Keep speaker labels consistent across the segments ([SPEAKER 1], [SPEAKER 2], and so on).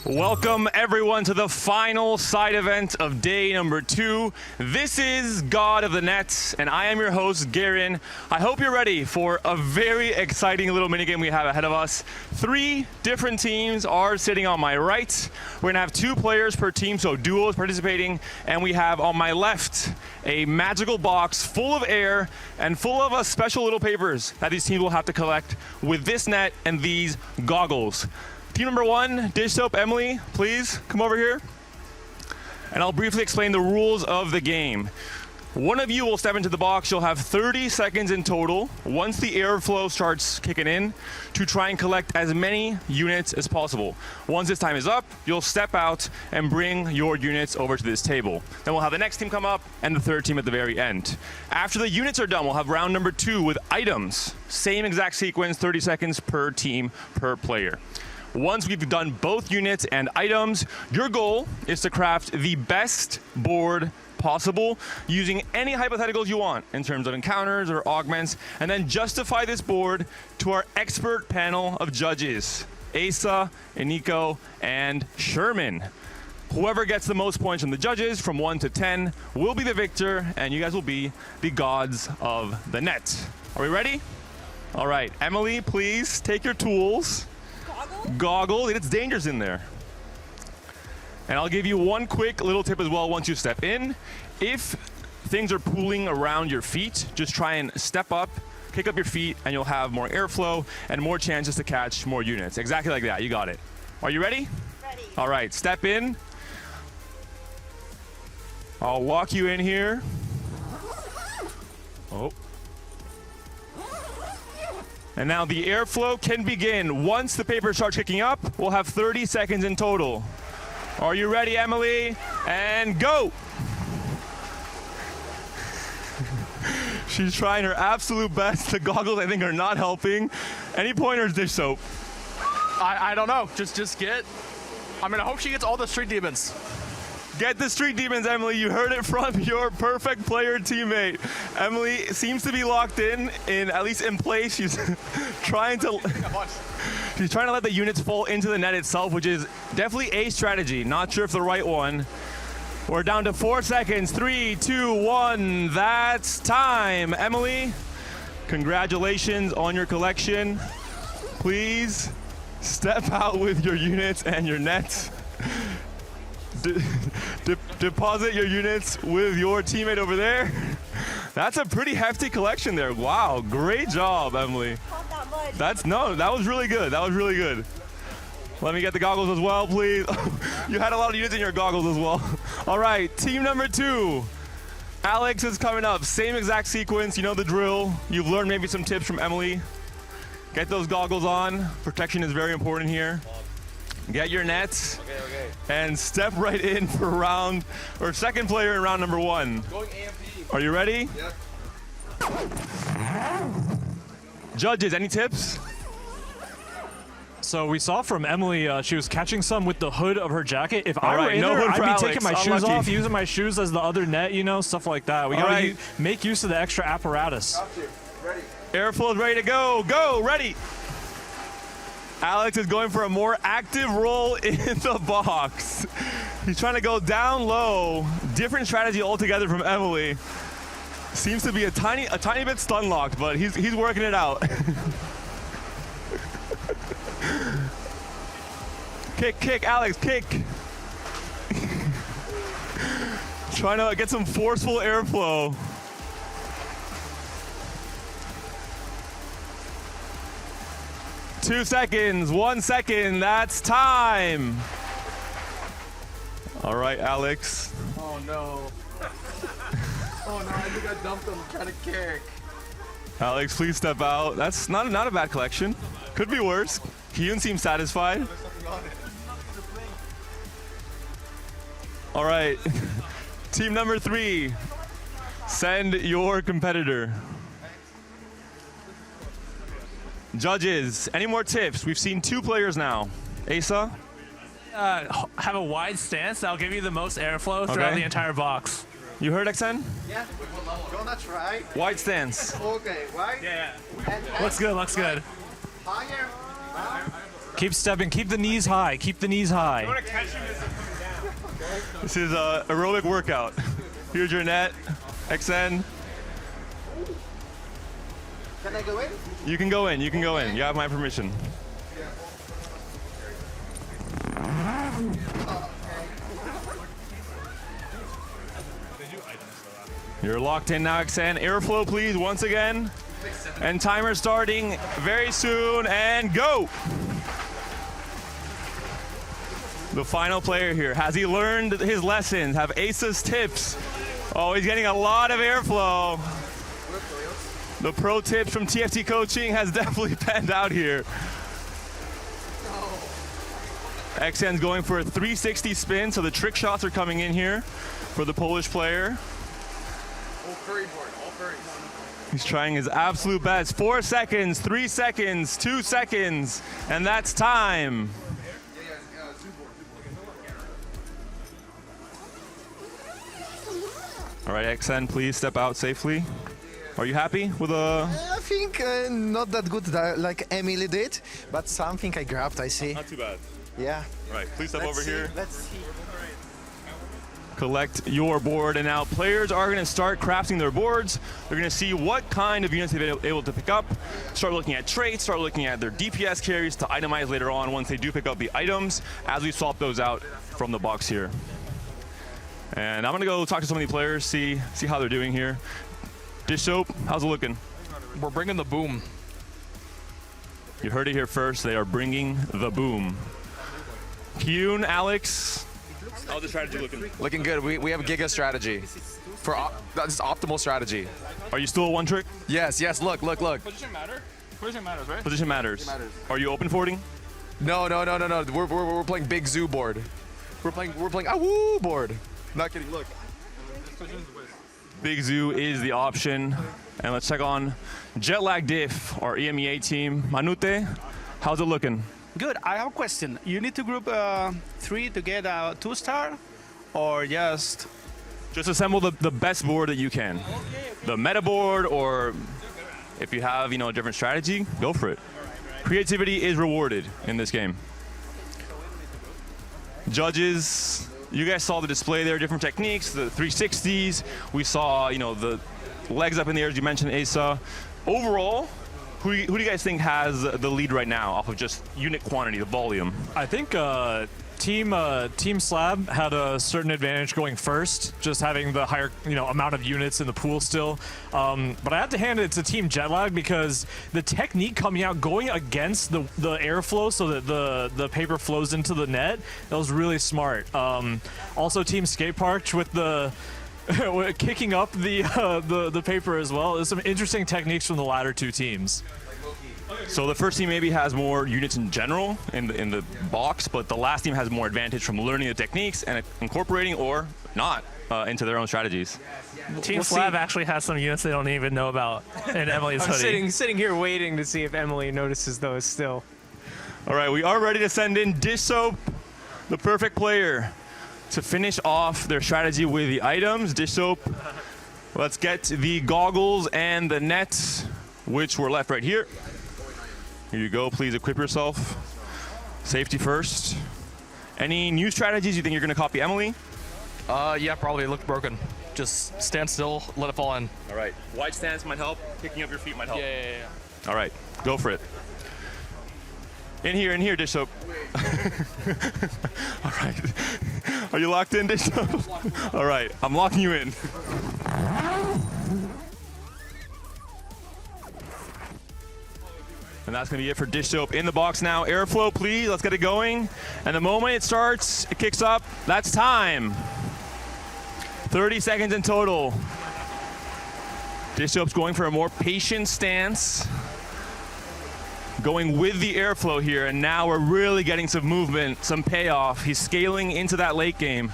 [SPEAKER 1] Welcome everyone to the final side event of day number 2. This is God of the Net, and I am your host, Garen. I hope you're ready for a very exciting little minigame we have ahead of us. 3 different teams are sitting on my right. We're gonna have 2 players per team, so duos participating, and we have on my left a magical box full of air and full of special little papers that these teams will have to collect with this net and these goggles. Team number 1, dish soap, Emily, please come over here. And I'll briefly explain the rules of the game. One of you will step into the box. You'll have 30 seconds in total, once the airflow starts kicking in, to try and collect as many units as possible. Once this time is up, you'll step out and bring your units over to this table. Then we'll have the next team come up and the third team at the very end. After the units are done, we'll have round number 2 with items. Same exact sequence, 30 seconds per team, per player. Once we've done both units and items, your goal is to craft the best board possible using any hypotheticals you want in terms of encounters or augments, and then justify this board to our expert panel of judges, Asa, Eniko, and Sherman. Whoever gets the most points from the judges, from 1 to 10, will be the victor, and you guys will be the gods of the net. Are we ready? All right, Emily, please take your tools. Goggles, it's dangerous in there. And I'll give you one quick little tip as well once you step in. If things are pooling around your feet, just try and step up, kick up your feet, and you'll have more airflow and more chances to catch more units. Exactly like that, you got it. Are you ready?
[SPEAKER 2] Ready.
[SPEAKER 1] All right, step in. I'll walk you in here. Oh. And now the airflow can begin. Once the paper starts kicking up, we'll have 30 seconds in total. Are you ready, Emily? And go! She's trying her absolute best. The goggles, I think, are not helping. Any pointers, dish soap?
[SPEAKER 3] I don't know. Just get. I mean, I hope she gets all the street demons.
[SPEAKER 1] Get the street demons, Emily. You heard it from your perfect player teammate. Emily seems to be locked in at least in place. She's trying to let the units fall into the net itself, which is definitely a strategy. Not sure if the right one. We're down to 4 seconds. 3, 2, 1. That's time. Emily, congratulations on your collection. Please step out with your units and your nets. Deposit your units with your teammate over there. That's a pretty hefty collection there. Wow, great job, Emily.
[SPEAKER 2] Not that much.
[SPEAKER 1] That was really good. That was really good. Let me get the goggles as well, please. You had a lot of units in your goggles as well. All right, team number 2. Alex is coming up. Same exact sequence, you know the drill. You've learned maybe some tips from Emily. Get those goggles on. Protection is very important here. Get your nets.
[SPEAKER 3] Okay.
[SPEAKER 1] And step right in for second player in round number 1.
[SPEAKER 3] Going AMP.
[SPEAKER 1] Are you ready?
[SPEAKER 3] Yeah.
[SPEAKER 1] Judges, any tips?
[SPEAKER 4] So we saw from Emily, she was catching some with the hood of her jacket. If I were
[SPEAKER 1] right,
[SPEAKER 4] in
[SPEAKER 1] no
[SPEAKER 4] there,
[SPEAKER 1] hood for
[SPEAKER 4] I'd be
[SPEAKER 1] Alex.
[SPEAKER 4] taking my shoes
[SPEAKER 1] Unlucky.
[SPEAKER 4] off, using my shoes as the other net, you know, stuff like that. We
[SPEAKER 1] All
[SPEAKER 4] gotta
[SPEAKER 1] right.
[SPEAKER 4] make use of the extra apparatus.
[SPEAKER 3] Ready.
[SPEAKER 1] Airflow's ready to go. Go, ready. Alex is going for a more active role in the box. He's trying to go down low. Different strategy altogether from Emily. Seems to be a tiny bit stun locked, but he's working it out. Kick, Alex, kick. Trying to get some forceful airflow. Two seconds, 1 second, that's time. All right, Alex.
[SPEAKER 3] Oh no. Oh no, I think I dumped him trying to kick.
[SPEAKER 1] Alex, please step out. That's not a bad collection. Could be worse. Hyun seems satisfied.
[SPEAKER 3] There's something on it.
[SPEAKER 1] All right, team number 3, send your competitor. Judges, any more tips? We've seen 2 players now. Asa?
[SPEAKER 5] Have a wide stance. That'll give you the most airflow throughout the entire box.
[SPEAKER 1] You heard, XN?
[SPEAKER 6] Yeah, gonna try.
[SPEAKER 1] Wide stance.
[SPEAKER 6] Okay, right?
[SPEAKER 5] Yeah.
[SPEAKER 6] And
[SPEAKER 5] Looks good. Looks good.
[SPEAKER 6] higher.
[SPEAKER 4] Keep stepping. Keep the knees high. Keep the knees high.
[SPEAKER 1] This is a aerobic workout. Here's your net, XN.
[SPEAKER 6] Can I go in?
[SPEAKER 1] You can go in. You can go in. You have my permission. You're locked in now, XN. Airflow, please, once again. And timer starting very soon, and go! The final player here. Has he learned his lessons? Have Asa's tips? Oh, he's getting a lot of airflow. The pro tips from TFT coaching has definitely panned out here. XN's going for a 360 spin, so the trick shots are coming in here for the Polish player. He's trying his absolute best. 4 seconds, 3 seconds, 2 seconds, and that's time. All right, XN, please step out safely. Are you happy with a...
[SPEAKER 6] I think not that good like Emily did, but something I grabbed, I see.
[SPEAKER 1] Not too bad.
[SPEAKER 6] Yeah.
[SPEAKER 1] All right, please step over here.
[SPEAKER 6] Let's see.
[SPEAKER 1] Collect your board, and now players are going to start crafting their boards. They're going to see what kind of units they've been able to pick up, start looking at traits, start looking at their DPS carries to itemize later on once they do pick up the items as we swap those out from the box here. And I'm going to go talk to some of the players, see how they're doing here. Dish Soap, how's it looking?
[SPEAKER 3] We're bringing the boom.
[SPEAKER 1] You heard it here first. They are bringing the boom. Kyun, Alex, how's the strategy looking?
[SPEAKER 2] Looking good. We have a Giga strategy. That's optimal strategy.
[SPEAKER 1] Are you still a one trick?
[SPEAKER 2] Yes. Look.
[SPEAKER 3] Position matter? Position matters, right?
[SPEAKER 1] Position matters. Are you open forwarding?
[SPEAKER 2] No. We're playing Big Zoo board. We're playing Awoo board. Not kidding. Look.
[SPEAKER 1] Big Zoo is the option. And let's check on Jet Lag Diff, our EMEA team. Manut, how's it looking?
[SPEAKER 7] Good. I have a question. You need to group 3 to get a 2-star, or just...
[SPEAKER 1] Just assemble the best board that you can. The meta board, or if you have, a different strategy, go for it. Creativity is rewarded in this game. Judges, you guys saw the display there, different techniques, the 360s. We saw, the legs up in the air, as you mentioned, Asa. Overall, who do you guys think has the lead right now off of just unit quantity, the volume?
[SPEAKER 4] I think Team Slab had a certain advantage going first, just having the higher amount of units in the pool still. But I have to hand it to Team Jetlag because the technique coming out, going against the airflow so that the paper flows into the net, that was really smart. Also Team Skate Park with the kicking up the paper as well. There's some interesting techniques from the latter two teams.
[SPEAKER 1] So the first team maybe has more units in general in the box, but the last team has more advantage from learning the techniques and incorporating or not into their own strategies.
[SPEAKER 5] Team Slab actually has some units they don't even know about in Emily's hoodie.
[SPEAKER 8] I'm sitting here waiting to see if Emily notices those still.
[SPEAKER 1] All right, we are ready to send in Dish Soap, the perfect player, to finish off their strategy with the items. Dish Soap, let's get the goggles and the nets, which were left right here. Here you go, please equip yourself. Safety first. Any new strategies you think you're gonna copy Emily?
[SPEAKER 3] Yeah, probably. It looked broken. Just stand still, let it fall in.
[SPEAKER 1] All right, wide stance might help, picking up your feet might help.
[SPEAKER 3] Yeah.
[SPEAKER 1] All right, go for it. In here, Dish Soap. All right. Are you locked in, Dish Soap? All right, I'm locking you in. And that's gonna be it for Dish Soap in the box now. Airflow, please, let's get it going. And the moment it starts, it kicks up, that's time. 30 seconds in total. Dish Soap's going for a more patient stance. Going with the airflow here, and now we're really getting some movement, some payoff. He's scaling into that late game.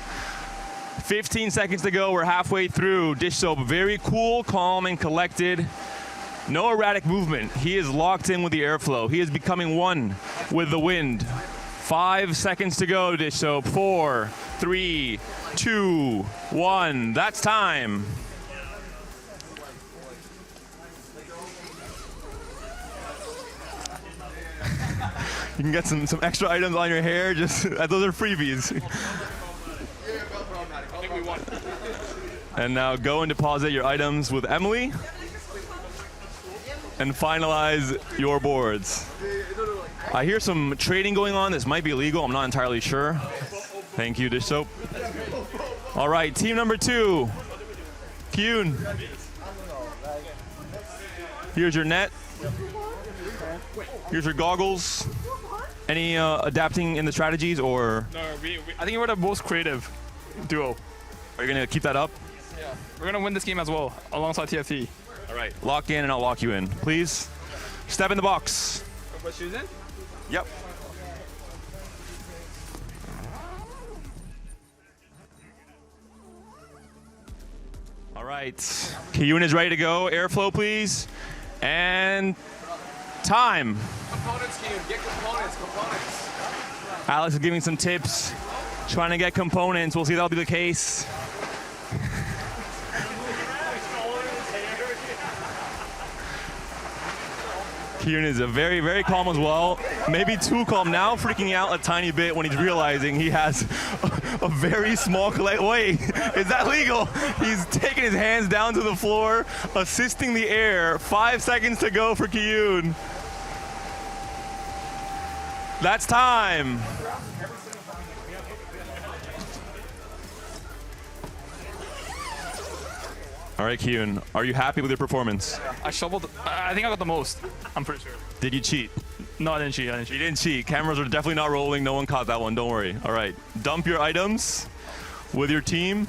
[SPEAKER 1] 15 seconds to go, we're halfway through. Dish Soap, very cool, calm, and collected. No erratic movement. He is locked in with the airflow. He is becoming one with the wind. 5 seconds to go, Dish Soap. 4, 3, 2, 1. That's time. You can get some extra items on your hair. Just those are freebies. And now go and deposit your items with Emily. And finalize your boards. I hear some trading going on. This might be illegal. I'm not entirely sure. Thank you, Dish Soap. All right, team number 2. Kyun. Here's your net. Here's your goggles. Any adapting in the strategies or?
[SPEAKER 3] No, I think we're the most creative duo.
[SPEAKER 1] Are you gonna keep that up?
[SPEAKER 3] Yeah. We're gonna win this game as well, alongside TFT.
[SPEAKER 1] All right, lock in and I'll lock you in. Please step in the box.
[SPEAKER 3] Put shoes in?
[SPEAKER 1] Yep. All right, Kyun is ready to go. Airflow, please. And time.
[SPEAKER 2] Components, Kyun. Get components.
[SPEAKER 1] Alex is giving some tips, trying to get components. We'll see if that'll be the case. Kyun is very, very calm as well. Maybe too calm now, freaking out a tiny bit when he's realizing he has a very small collect. Wait, is that legal? He's taking his hands down to the floor, assisting the air. 5 seconds to go for Kyun. That's time. All right, Kyun, are you happy with your performance?
[SPEAKER 3] I shoveled. I think I got the most. I'm pretty sure.
[SPEAKER 1] Did you cheat?
[SPEAKER 3] No, I didn't cheat.
[SPEAKER 1] You didn't cheat. Cameras are definitely not rolling. No one caught that one. Don't worry. All right. Dump your items with your team.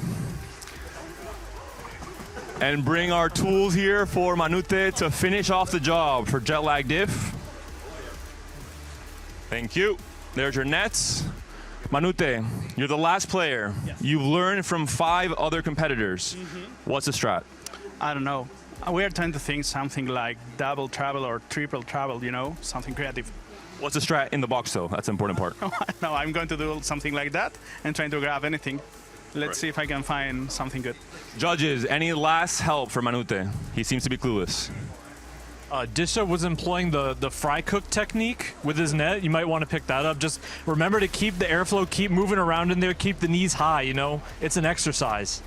[SPEAKER 1] And bring our tools here for Manut to finish off the job for jet lag diff. Thank you. There's your nets. Manut, you're the last player.
[SPEAKER 7] Yes.
[SPEAKER 1] You've learned from 5 other competitors. What's the strat?
[SPEAKER 7] I don't know. We are trying to think something like double travel or triple travel, you know, something creative.
[SPEAKER 1] What's the strat in the box, though? That's the important part.
[SPEAKER 7] No, I'm going to do something like that and trying to grab anything. Let's see if I can find something good.
[SPEAKER 1] Judges, any last help for Manut? He seems to be clueless.
[SPEAKER 4] Disha was employing the fry cook technique with his net. You might want to pick that up. Just remember to keep the airflow, keep moving around in there, keep the knees high, you know? It's an exercise.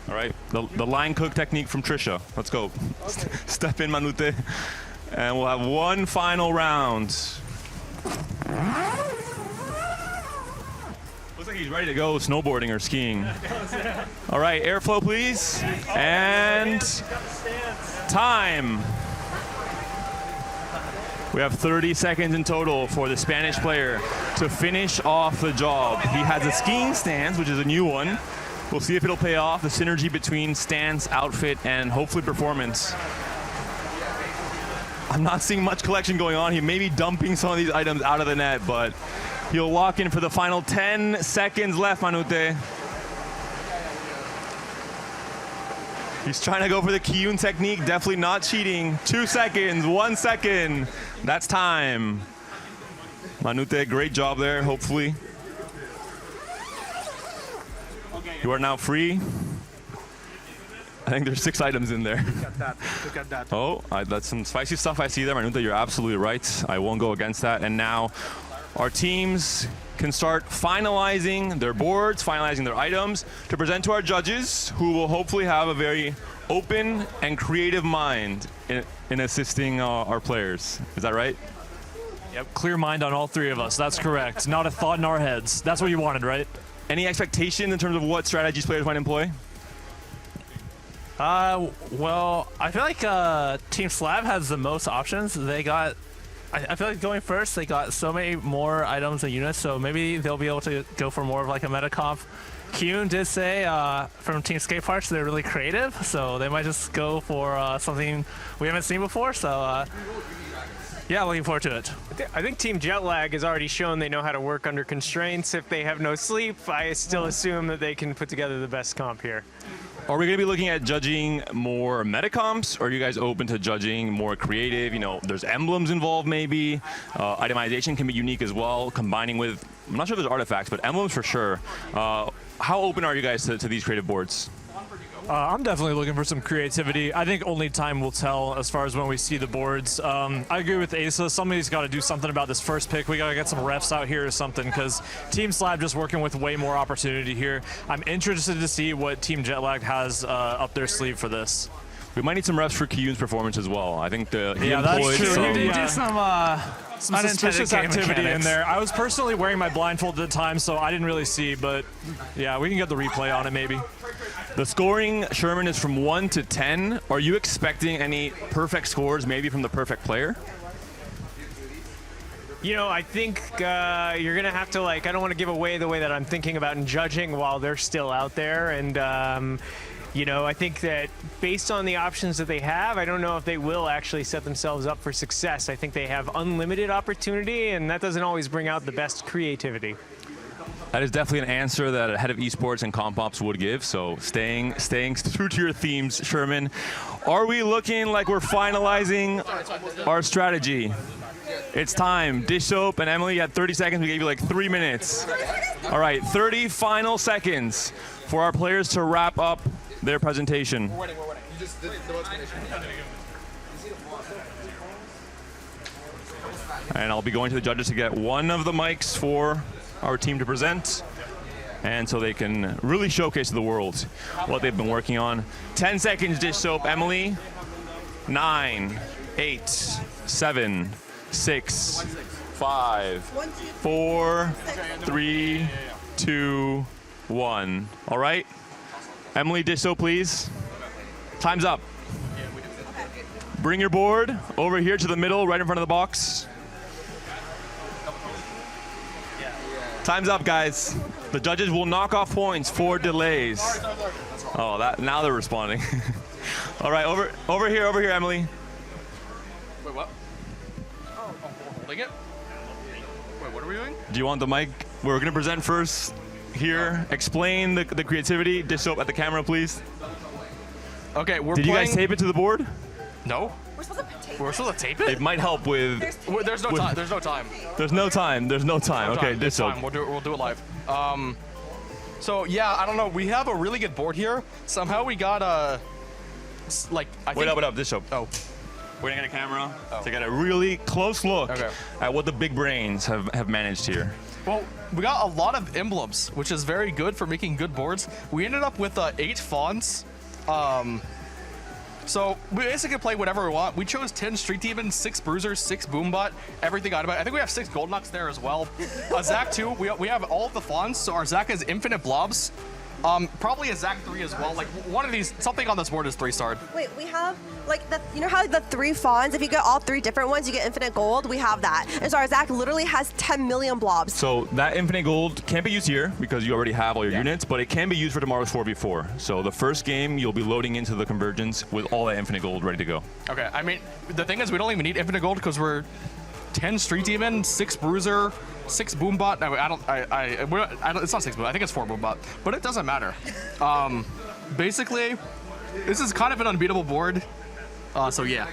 [SPEAKER 1] All right, the line cook technique from Trisha. Let's go. Okay. Step in, Manut. And we'll have one final round. Looks like he's ready to go snowboarding or skiing. All right, airflow, please. And time. We have 30 seconds in total for the Spanish player to finish off the job. He has a skiing stance, which is a new one. We'll see if it'll pay off, the synergy between stance, outfit, and hopefully performance. I'm not seeing much collection going on. He may be dumping some of these items out of the net, but he'll lock in for the final 10 seconds left, Manut. He's trying to go for the Kyun technique, definitely not cheating. 2 seconds, 1 second. That's time. Manut, great job there, hopefully. You are now free. I think there's 6 items in there.
[SPEAKER 7] Look at that.
[SPEAKER 1] Oh, that's some spicy stuff I see there. Manut, you're absolutely right. I won't go against that. And now our teams can start finalizing their boards, finalizing their items to present to our judges, who will hopefully have a very open and creative mind in assisting our players. Is that right?
[SPEAKER 4] Yep, clear mind on all 3 of us. That's correct. Not a thought in our heads. That's what you wanted, right?
[SPEAKER 1] Any expectations in terms of what strategies players might employ?
[SPEAKER 5] Well, I feel like Team Slab has the most options. They got, I feel like going first, they got so many more items and units, so maybe they'll be able to go for more of like a meta comp. Kyun did say from Team Skate Parts they're really creative, so they might just go for something we haven't seen before. So yeah, looking forward to it.
[SPEAKER 8] I think Team Jetlag has already shown they know how to work under constraints. If they have no sleep, I still assume that they can put together the best comp here.
[SPEAKER 1] Are we going to be looking at judging more meta comps, or are you guys open to judging more creative? You know, there's emblems involved maybe. Itemization can be unique as well, combining with, I'm not sure if there's artifacts, but emblems for sure. How open are you guys to these creative boards?
[SPEAKER 4] I'm definitely looking for some creativity. I think only time will tell as far as when we see the boards. I agree with Asa. Somebody's got to do something about this first pick. We got to get some refs out here or something because Team Slab just working with way more opportunity here. I'm interested to see what Team Jetlag has up their sleeve for this.
[SPEAKER 1] We might need some reps for Kiyun's performance as well. I think he
[SPEAKER 4] that's
[SPEAKER 1] employed
[SPEAKER 4] true.
[SPEAKER 1] some-
[SPEAKER 4] You did
[SPEAKER 5] Do some
[SPEAKER 4] suspicious
[SPEAKER 5] game
[SPEAKER 4] activity
[SPEAKER 5] mechanics.
[SPEAKER 4] in there. I was personally wearing my blindfold at the time, so I didn't really see, but yeah, we can get the replay on it maybe.
[SPEAKER 1] The scoring, Sherman, is from 1 to 10. Are you expecting any perfect scores, maybe from the perfect player?
[SPEAKER 8] You know, I think you're going to have to, I don't want to give away the way that I'm thinking about and judging while they're still out there. And, you know, I think that based on the options that they have, I don't know if they will actually set themselves up for success. I think they have unlimited opportunity, and that doesn't always bring out the best creativity.
[SPEAKER 1] That is definitely an answer that a head of esports and comp ops would give. So staying true to your themes, Sherman. Are we looking like we're finalizing our strategy? It's time. Dish Soap and Emily, you had 30 seconds. We gave you 3 minutes. All right, 30 final seconds for our players to wrap up their presentation.
[SPEAKER 2] We're winning. You just did the explanation.
[SPEAKER 1] And I'll be going to the judges to get one of the mics for our team to present, and so they can really showcase to the world what they've been working on. 10 seconds, Dish Soap. Emily, 9, 8, 7, 6, 5, 4, 3, 2, 1. All right? Emily, Dish Soap, please. Time's up. Bring your board over here to the middle, right in front of the box. Time's up, guys. The judges will knock off points for delays. Oh, now they're responding. All right, over here, Emily.
[SPEAKER 3] Wait, what? Oh, holding it? Wait, what are we doing?
[SPEAKER 1] Do you want the mic? We're gonna present first here. Explain the creativity. Dish Soap at the camera, please.
[SPEAKER 3] Okay, we're
[SPEAKER 1] Did you
[SPEAKER 3] playing...
[SPEAKER 1] guys tape it to the board?
[SPEAKER 3] No. We're supposed to tape it?
[SPEAKER 1] It might help with.
[SPEAKER 3] There's no time. There's no time.
[SPEAKER 1] There's no time. There's no time. Okay, Dish
[SPEAKER 3] This
[SPEAKER 1] Soap.
[SPEAKER 3] time. We'll do it live. So yeah, I don't know. We have a really good board here. Somehow we got I
[SPEAKER 1] Wait
[SPEAKER 3] think,
[SPEAKER 1] up, Dish Soap.
[SPEAKER 3] Oh.
[SPEAKER 1] We're gonna get a camera to get a really close look at what the big brains have managed here.
[SPEAKER 3] Well, we got a lot of emblems, which is very good for making good boards. We ended up with 8 fawns. So we basically play whatever we want. We chose 10 Street Demons, 6 Bruisers, 6 Boombot, everything out of it. I think we have 6 Gold Nucks there as well. Zac 2, we have all of the fawns, so our Zac has infinite blobs. Probably a Zac 3 as well. One of these, something on this board is 3-starred.
[SPEAKER 9] Wait, we have you know how the 3 fawns, if you get all 3 different ones, you get infinite gold? We have that. And so our Zac literally has 10 million blobs.
[SPEAKER 1] So that infinite gold can't be used here because you already have all your units, but it can be used for tomorrow's 4v4. So the first game, you'll be loading into the convergence with all that infinite gold ready to go.
[SPEAKER 3] Okay, I mean, the thing is we don't even need infinite gold because we're 10 Street Demon, 6 Bruiser, 6 Boombot. No, it's not 6 Boombot. I think it's 4 Boombot, but it doesn't matter. Basically, this is kind of an unbeatable board. So yeah.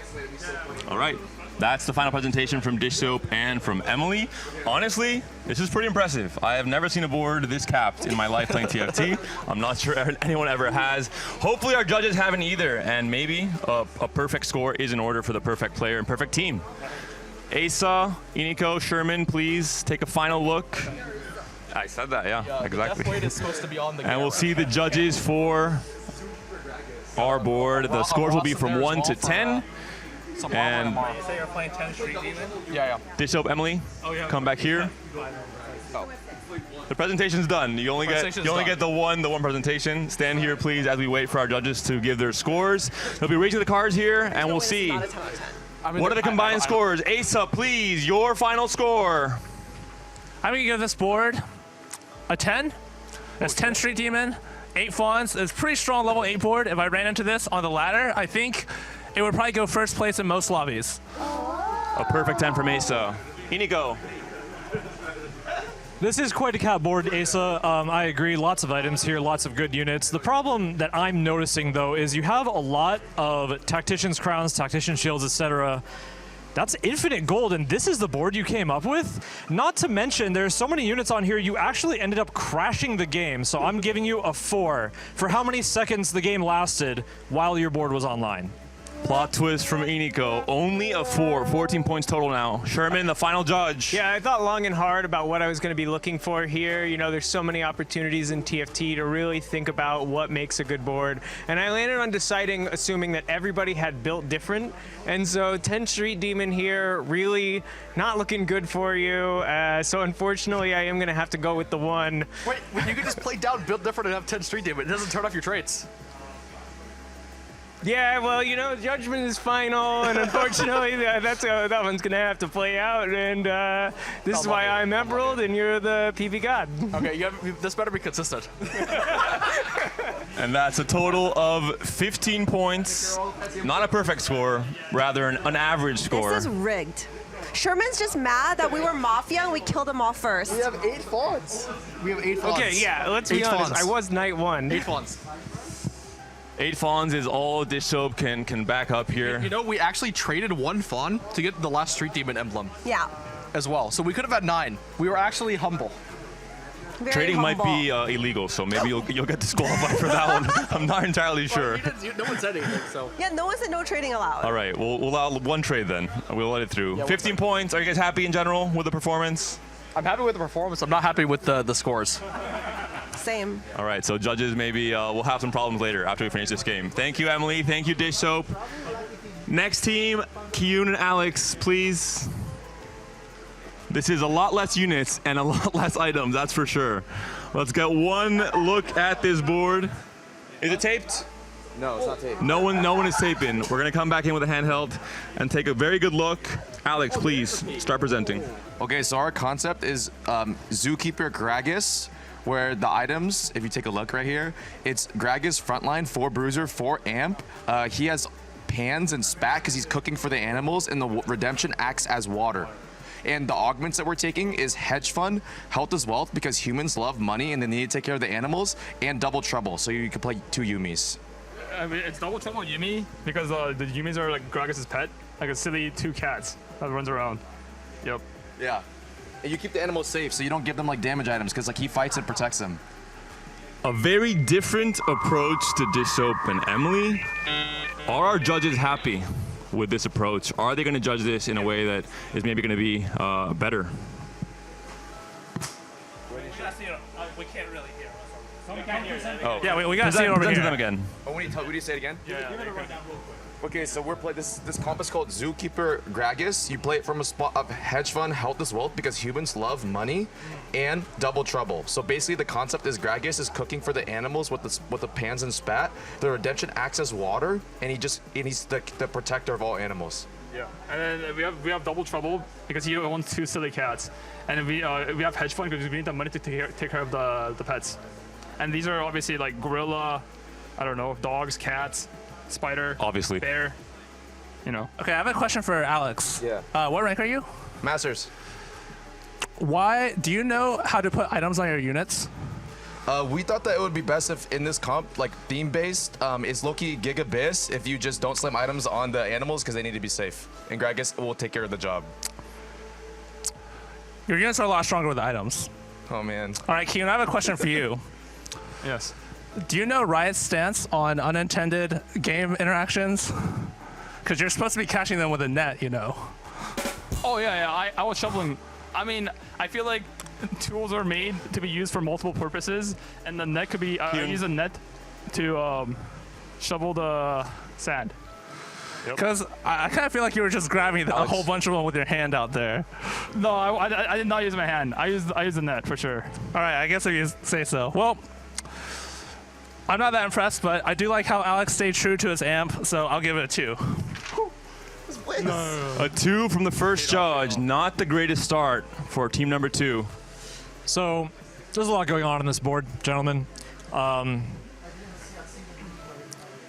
[SPEAKER 1] All right. That's the final presentation from Dish Soap and from Emily. Honestly, this is pretty impressive. I have never seen a board this capped in my life playing TFT. I'm not sure anyone ever has. Hopefully our judges haven't either, and maybe a perfect score is in order for the perfect player and perfect team. Asa, Iniko, Sherman, please take a final look. I said that, yeah, exactly.
[SPEAKER 3] The death weight is supposed to be on the
[SPEAKER 1] And we'll see the judges for our board. The scores will be from 1 to 10. And
[SPEAKER 5] You say you're playing 10 Street Demon?
[SPEAKER 3] Yeah.
[SPEAKER 1] Dish Soap, Emily, come back here. The presentation's done. You only get the one presentation. Stand here, please, as we wait for our judges to give their scores. They'll be raising the cards here, and we'll see. What are the combined scores? Asa, please, your final score.
[SPEAKER 5] I'm going to give this board a 10. That's 10 Street Demon, 8 Fawns. It's a pretty strong level 8 board. If I ran into this on the ladder, I think it would probably go first place in most lobbies.
[SPEAKER 1] A perfect 10 from Asa. Iniko.
[SPEAKER 4] This is quite a cap board, Asa. I agree, lots of items here, lots of good units. The problem that I'm noticing, though, is you have a lot of Tactician's Crowns, Tactician Shields, etc. That's infinite gold, and this is the board you came up with? Not to mention, there's so many units on here, you actually ended up crashing the game, so I'm giving you a 4 for how many seconds the game lasted while your board was online.
[SPEAKER 1] Plot twist from Iniko. Only a 4. 14 points total now. Sherman, the final judge.
[SPEAKER 8] Yeah, I thought long and hard about what I was going to be looking for here. You know, there's so many opportunities in TFT to really think about what makes a good board. And I landed on deciding, assuming that everybody had built different. And so 10 Street Demon here, really not looking good for you. So unfortunately, I am going to have to go with the 1.
[SPEAKER 3] Wait, you can just play down, build different, and have 10 street damage. It doesn't turn off your traits.
[SPEAKER 8] Yeah, well, you know, judgment is final, and unfortunately, that one's gonna have to play out. And this is why I'm Emerald, and you're the PV God.
[SPEAKER 3] Okay, this better be consistent.
[SPEAKER 1] And that's a total of 15 points. Not a perfect score, rather an average score.
[SPEAKER 9] This is rigged. Sherman's just mad that we were Mafia and we killed them all first.
[SPEAKER 2] We have 8 fawns.
[SPEAKER 3] We have 8 fawns.
[SPEAKER 8] Okay, yeah, let's be honest. I was night 1.
[SPEAKER 3] 8 fawns.
[SPEAKER 1] 8 fawns is all Dish Soap can back up here.
[SPEAKER 3] You know, we actually traded 1 fawn to get the last Street Demon emblem
[SPEAKER 9] Yeah.
[SPEAKER 3] as well. So we could have had 9. We were actually humble.
[SPEAKER 9] Very
[SPEAKER 1] Trading might
[SPEAKER 9] humble.
[SPEAKER 1] be illegal, so maybe you'll get disqualified for that one. I'm not entirely sure.
[SPEAKER 3] No one said anything, so.
[SPEAKER 9] Yeah, no one said no trading allowed.
[SPEAKER 1] All right, we'll allow 1 trade then. We'll let it through. 15 points. Are you guys happy in general with the performance?
[SPEAKER 3] I'm happy with the performance. I'm not happy with the scores.
[SPEAKER 9] Same.
[SPEAKER 1] All right, so judges, maybe we'll have some problems later after we finish this game. Thank you, Emily. Thank you, Dish Soap. Next team, Kiyun and Alex, please. This is a lot less units and a lot less items, that's for sure. Let's get one look at this board. Is it taped?
[SPEAKER 2] No, it's not taped.
[SPEAKER 1] No one is taping. We're gonna come back in with a handheld and take a very good look. Alex, please start presenting.
[SPEAKER 2] Okay, so our concept is Zookeeper Gragas, where the items, if you take a look right here, it's Gragas frontline, 4 bruiser, 4 amp. He has pans and spat because he's cooking for the animals, and the redemption acts as water. And the augments that we're taking is hedge fund, health is wealth, because humans love money and they need to take care of the animals, and double trouble, so you can play 2 Yumis.
[SPEAKER 10] I mean, it's double trouble Yumi because the Yumis are like Gragas' pet, like a silly 2 cats that runs around. Yep.
[SPEAKER 2] Yeah. And you keep the animals safe, so you don't give them like damage items, because like he fights and protects them.
[SPEAKER 1] A very different approach to Dish Soap and Emily. Are our judges happy with this approach? Are they going to judge this in a way that is maybe going to be better?
[SPEAKER 5] We can't really hear.
[SPEAKER 1] Oh,
[SPEAKER 4] Yeah, we got to see it over
[SPEAKER 1] present
[SPEAKER 4] here.
[SPEAKER 1] to them again.
[SPEAKER 2] Oh, would you say it again? Yeah. Okay, so we're playing this comp is called Zookeeper Gragas. You play it from a spot of hedge fund, health is wealth, because humans love money, and double trouble. So basically, the concept is Gragas is cooking for the animals with the pans and spat. The redemption acts as water, and he's the protector of all animals.
[SPEAKER 10] Yeah. And then we have double trouble because he owns 2 silly cats, and we have hedge fund because we need the money to take care of the pets. And these are obviously like gorilla, I don't know, dogs, cats, spider,
[SPEAKER 1] Obviously.
[SPEAKER 10] bear, you know.
[SPEAKER 5] Okay, I have a question for Alex.
[SPEAKER 2] Yeah.
[SPEAKER 5] What rank are you?
[SPEAKER 2] Masters.
[SPEAKER 5] Why do you know how to put items on your units?
[SPEAKER 2] We thought that it would be best if in this comp, like theme-based, it's low-key gigabyss if you just don't slam items on the animals because they need to be safe. And Gragas will take care of the job.
[SPEAKER 5] Your units are a lot stronger with items.
[SPEAKER 2] Oh man.
[SPEAKER 5] All right, Kiyun, I have a question for you.
[SPEAKER 10] Yes.
[SPEAKER 5] Do you know Riot's stance on unintended game interactions? Because you're supposed to be catching them with a net, you know.
[SPEAKER 10] Oh yeah. I was shoveling. I mean, I feel like tools are made to be used for multiple purposes, and the net could be. I use a net to shovel the sand.
[SPEAKER 5] Because I kind of feel like you were just grabbing a whole bunch of them with your hand out there.
[SPEAKER 10] No, I did not use my hand. I used the net for sure.
[SPEAKER 5] All right, I guess if you say so. Well, I'm not that impressed, but I do like how Alex stayed true to his amp, so I'll give it a 2.
[SPEAKER 1] A 2 from the first judge. Not the greatest start for team number 2.
[SPEAKER 4] So there's a lot going on this board, gentlemen.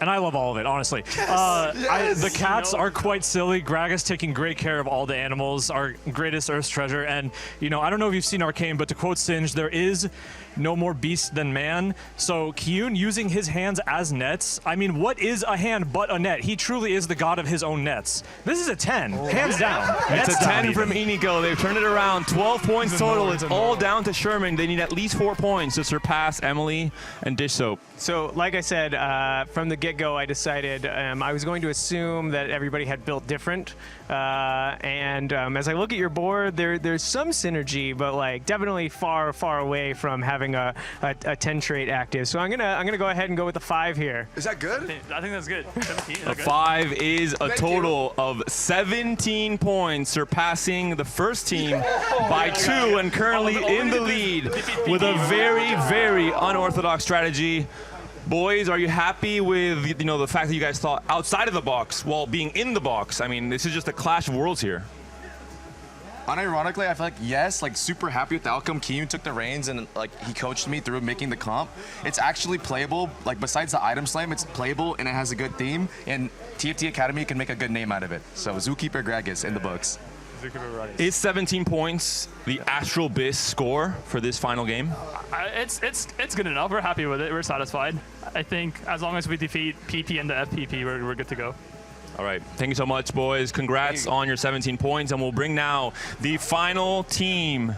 [SPEAKER 4] and I love all of it, honestly. The cats are quite silly. Gragas taking great care of all the animals, our greatest Earth's treasure. And, you know, I don't know if you've seen Arcane, but to quote Singe, there is no more beast than man. So Kyun using his hands as nets. I mean, what is a hand but a net? He truly is the god of his own nets. This is a 10, hands down.
[SPEAKER 1] It's a 10 from Inigo. They've turned it around. 12 points total. It's all down to Sherman. They need at least 4 points to surpass Emily and Dish Soap.
[SPEAKER 8] So, like I said, from the get-go, I decided I was going to assume that everybody had built different. And as I look at your board, there's some synergy, but like definitely far, far away from having a 10 trait active. So I'm gonna go ahead and go with the 5 here.
[SPEAKER 6] Is that good?
[SPEAKER 5] I think that's good. 17,
[SPEAKER 1] A 5 is a total of 17 points, surpassing the first team by 2 and currently in the lead with a very, very unorthodox strategy. Boys, are you happy with the fact that you guys thought outside of the box while being in the box? I mean, this is just a clash of worlds here.
[SPEAKER 2] Unironically, I feel like yes, like super happy with the outcome. Kyun took the reins and like he coached me through making the comp. It's actually playable. Like besides the item slam, it's playable and it has a good theme. And TFT Academy can make a good name out of it. So Zookeeper Gragas in the books.
[SPEAKER 1] Is 17 points the Astral Biss score for this final game?
[SPEAKER 10] It's good enough. We're happy with it. We're satisfied. I think as long as we defeat PP and the FPP, we're good to go.
[SPEAKER 1] All right. Thank you so much, boys. Congrats on your 17 points. And we'll bring now the final team.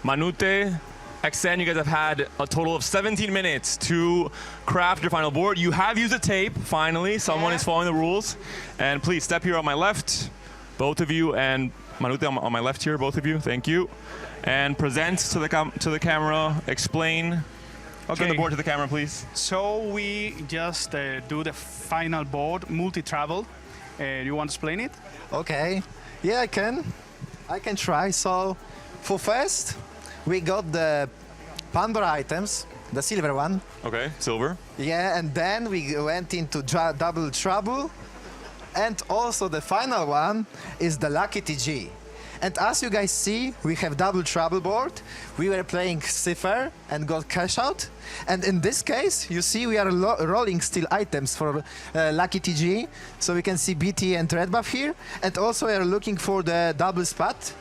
[SPEAKER 1] Manute, XN, you guys have had a total of 17 minutes to craft your final board. You have used a tape, finally. Someone is following the rules. And please step here on my left, both of you, and Manute on my left here, both of you. Thank you. And present to the camera. Explain. Turn the board to the camera, please.
[SPEAKER 7] So we just do the final board, multi-travel. You want to explain it?
[SPEAKER 6] Okay. Yeah, I can. I can try. So for first, we got the Pandora items, the silver one.
[SPEAKER 1] Okay, silver.
[SPEAKER 6] Yeah, and then we went into double trouble. And also the final one is the Lucky TG. And as you guys see, we have double trouble board. We were playing Cipher and got cash out. And in this case, you see we are rolling still items for Lucky TG. So we can see BT and red buff here. And also we are looking for the double spot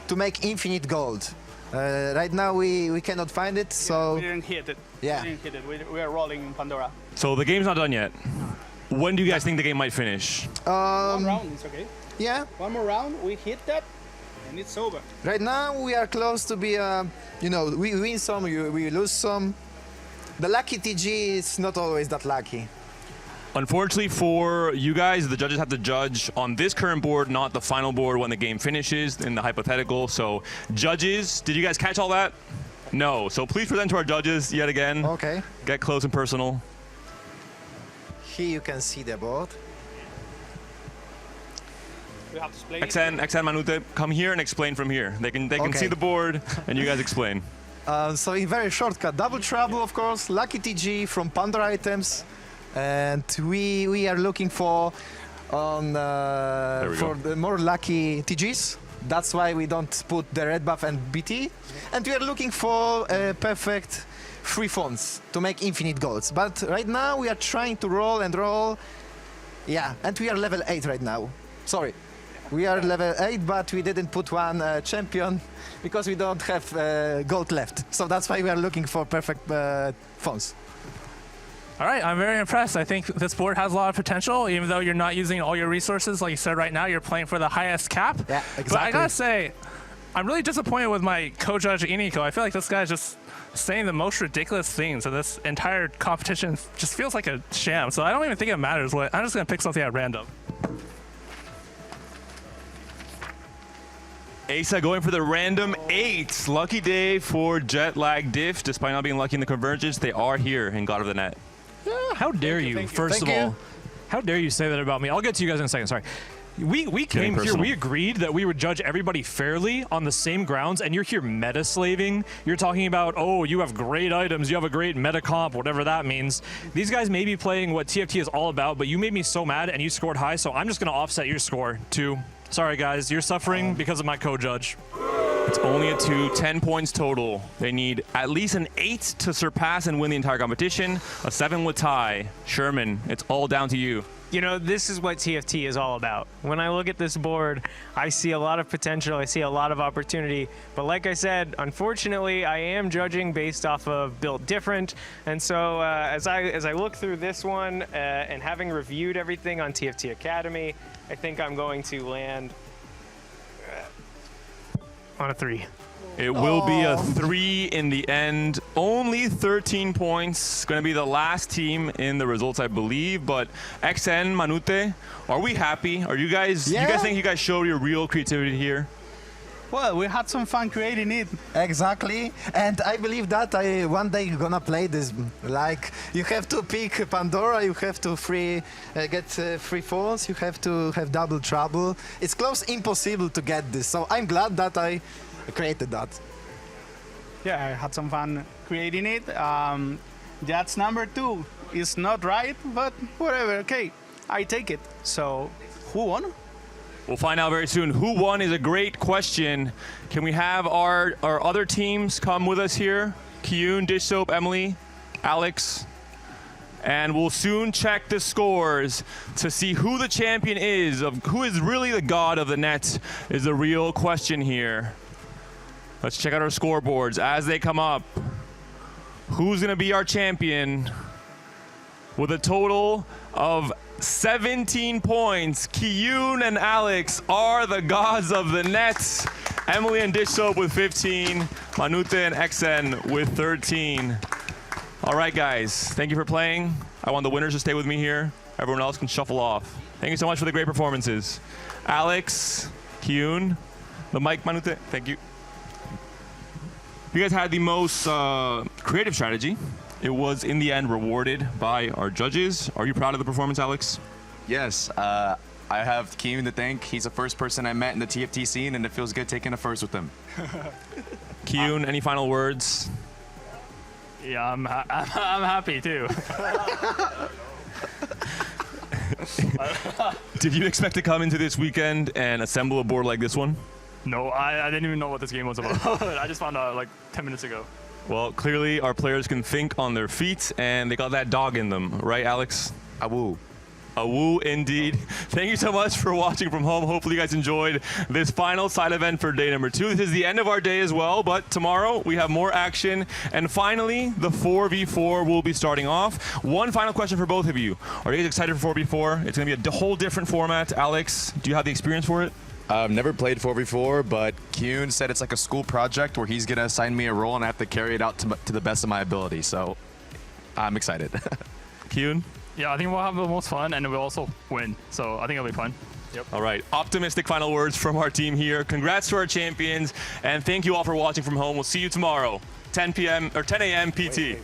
[SPEAKER 6] to make infinite gold. Right now we cannot find it, so...
[SPEAKER 7] We didn't hit it.
[SPEAKER 6] Yeah.
[SPEAKER 7] We didn't hit it. We are rolling in Pandora.
[SPEAKER 1] So the game's not done yet. When do you guys think the game might finish?
[SPEAKER 7] One round, it's okay.
[SPEAKER 6] Yeah.
[SPEAKER 7] One more round, we hit that, and it's over.
[SPEAKER 6] Right now we are close to be, we win some, we lose some. The Lucky TG is not always that lucky.
[SPEAKER 1] Unfortunately for you guys, the judges have to judge on this current board, not the final board when the game finishes in the hypothetical. So judges, did you guys catch all that? No. So please present to our judges yet again.
[SPEAKER 6] Okay.
[SPEAKER 1] Get close and personal.
[SPEAKER 6] Here you can see the board.
[SPEAKER 7] We have to explain
[SPEAKER 1] XN Manute, come here and explain from here. They can
[SPEAKER 6] Okay.
[SPEAKER 1] see the board and you guys explain.
[SPEAKER 6] So in very shortcut, double trouble, of course, Lucky TG from Pandora items, and we are looking for the more lucky TGs. That's why we don't put the red buff and BT, and we are looking for perfect free fonts to make infinite golds. But right now we are trying to roll and roll. Yeah, and we are level 8 right now. Sorry. We are level 8, but we didn't put one champion because we don't have gold left. So that's why we are looking for perfect fonts.
[SPEAKER 5] All right, I'm very impressed. I think this board has a lot of potential, even though you're not using all your resources. Like you said, right now, you're playing for the highest cap.
[SPEAKER 6] Yeah, exactly.
[SPEAKER 5] But I gotta say, I'm really disappointed with my co-judge, Iniko. I feel like this guy's just saying the most ridiculous things, and this entire competition just feels like a sham. So I don't even think it matters. I'm just gonna pick something at random.
[SPEAKER 1] Asa going for the random 8. Lucky day for Jetlag Diff. Despite not being lucky in the convergence, they are here in God of the Net.
[SPEAKER 4] How dare you, first of all. How dare you say that about me? I'll get to you guys in a second, sorry. We came here, we agreed that we would judge everybody fairly on the same grounds, and you're here meta slaving. You're talking about, oh, you have great items, you have a great meta comp, whatever that means. These guys may be playing what TFT is all about, but you made me so mad and you scored high, so I'm just gonna offset your score too. Sorry guys, you're suffering because of my co-judge.
[SPEAKER 1] It's only a 2, 10 points total. They need at least an 8 to surpass and win the entire competition. A 7 would tie. Sherman, it's all down to you.
[SPEAKER 8] You know, this is what TFT is all about. When I look at this board, I see a lot of potential. I see a lot of opportunity. But like I said, unfortunately, I am judging based off of build different. And so as I look through this one and having reviewed everything on TFT Academy, I think I'm going to land on a 3.
[SPEAKER 1] It will be a 3 in the end. Only 13 points. Going to be the last team in the results, I believe. But XN, Manute, are we happy? Are you guys?
[SPEAKER 6] Yeah.
[SPEAKER 1] You guys think you guys showed your real creativity here?
[SPEAKER 7] Well, we had some fun creating it.
[SPEAKER 6] Exactly, and I believe that I one day gonna play this. Like, you have to pick Pandora, you have to get free falls, you have to have double trouble. It's close impossible to get this, so I'm glad that I created that.
[SPEAKER 7] Yeah, I had some fun creating it. That's number 2. It's not right, but whatever. Okay, I take it. So, who won?
[SPEAKER 1] We'll find out very soon. Who won is a great question. Can we have our other teams come with us here? Kyun, Dish Soap, Emily, Alex. And we'll soon check the scores to see who the champion is, of who is really the god of the net is the real question here. Let's check out our scoreboards as they come up. Who's gonna be our champion? With a total of 17 points, Kyun and Alex are the gods of the net. Emily and Dish Soap with 15, Manute and XN with 13. All right, guys, thank you for playing. I want the winners to stay with me here. Everyone else can shuffle off. Thank you so much for the great performances. Alex, Kyun, the mic, Manute, thank you. You guys had the most creative strategy. It was, in the end, rewarded by our judges. Are you proud of the performance, Alex?
[SPEAKER 2] Yes, I have Kyun to thank. He's the first person I met in the TFT scene, and it feels good taking a first with him.
[SPEAKER 1] Kyun, any final words?
[SPEAKER 10] Yeah, I'm happy too.
[SPEAKER 1] Did you expect to come into this weekend and assemble a board like this one?
[SPEAKER 10] No, I didn't even know what this game was about. I just found out like 10 minutes ago.
[SPEAKER 1] Well, clearly our players can think on their feet, and they got that dog in them, right, Alex?
[SPEAKER 2] Awoo.
[SPEAKER 1] A woo indeed. Thank you so much for watching from home. Hopefully you guys enjoyed this final side event for day number 2. This is the end of our day as well, but tomorrow we have more action. And finally, the 4v4 will be starting off. One final question for both of you. Are you guys excited for 4v4? It's going to be a whole different format. Alex, do you have the experience for it?
[SPEAKER 2] I've never played 4v4, but Kyun said it's like a school project where he's going to assign me a role and I have to carry it out to the best of my ability. So I'm excited.
[SPEAKER 1] Kyun?
[SPEAKER 10] Yeah, I think we'll have the most fun and we'll also win. So I think it'll be fun. Yep.
[SPEAKER 1] All right, optimistic final words from our team here. Congrats to our champions, and thank you all for watching from home. We'll see you tomorrow, 10 p.m. or 10 a.m. PT.
[SPEAKER 5] Wait.